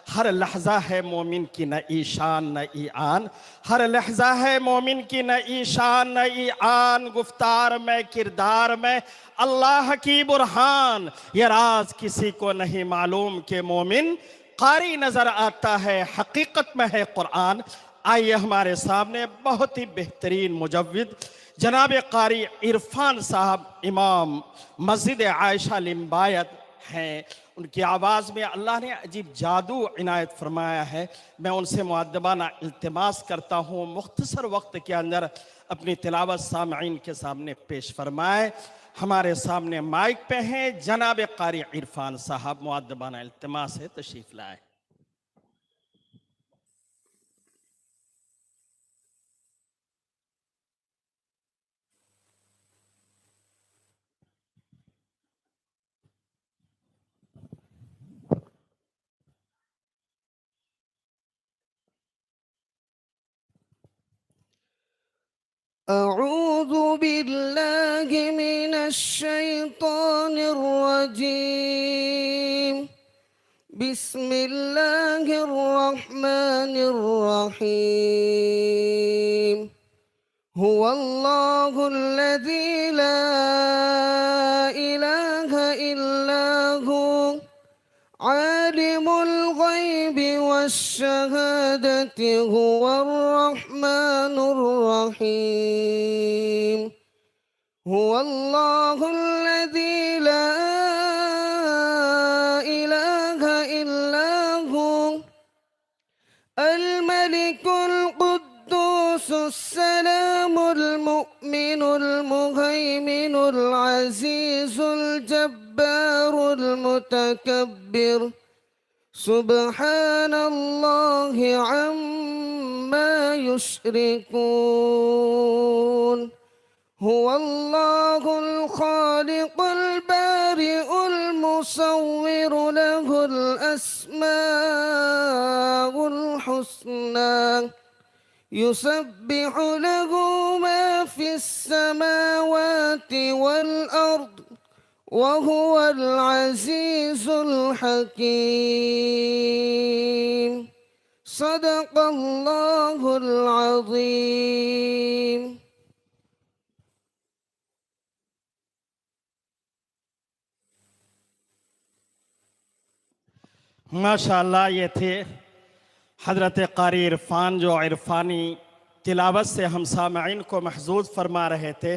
हर लहजा है मोमिन की नई शान नई आन, हर लहजा है मोमिन की नई शान नई आन, गुफ्तार में किरदार में अल्लाह की बुरहान। ये राज किसी को नहीं मालूम कि मोमिन कारी नजर आता है, हकीकत में है कुरान। आइए हमारे सामने बहुत ही बेहतरीन मुजव्विद जनाब कारी इरफान साहब इमाम मस्जिद आयशा लिम्बायत हैं। उनकी आवाज़ में अल्लाह ने अजीब जादू इनायत फरमाया है। मैं उनसे मुअद्दबाना इल्तिमास करता हूँ मुख्तसर वक्त के अंदर अपनी तिलावत सामईन के सामने पेश फरमाए। हमारे सामने माइक पे हैं जनाब कारी इरफान साहब, मुअद्दबाना इल्तिमास है तशरीफ लाए। أعوذ بالله من الشيطان الرجيم. بسم الله الرحمن الرحيم. هو الله الذي لا إله إلا هو عالم الغيب والشهادة هو الرحمن الرحيم. هو الله الذي لا إله إلا هو الملك القدوس السلام المؤمن المهيمن العزيز الجبار المتكبر. سبحان الله عما يشركون. هو الله الخالق البارئ المصور له الأسماء الحسنى يسبح له ما في السماوات والأرض وهو العزيز الحكيم. صدق الله العظيم. माशाअल्लाह, ये थे हज़रत कारी इरफान जो इरफानी तिलावत से हम सामईन को महजूज फरमा रहे थे।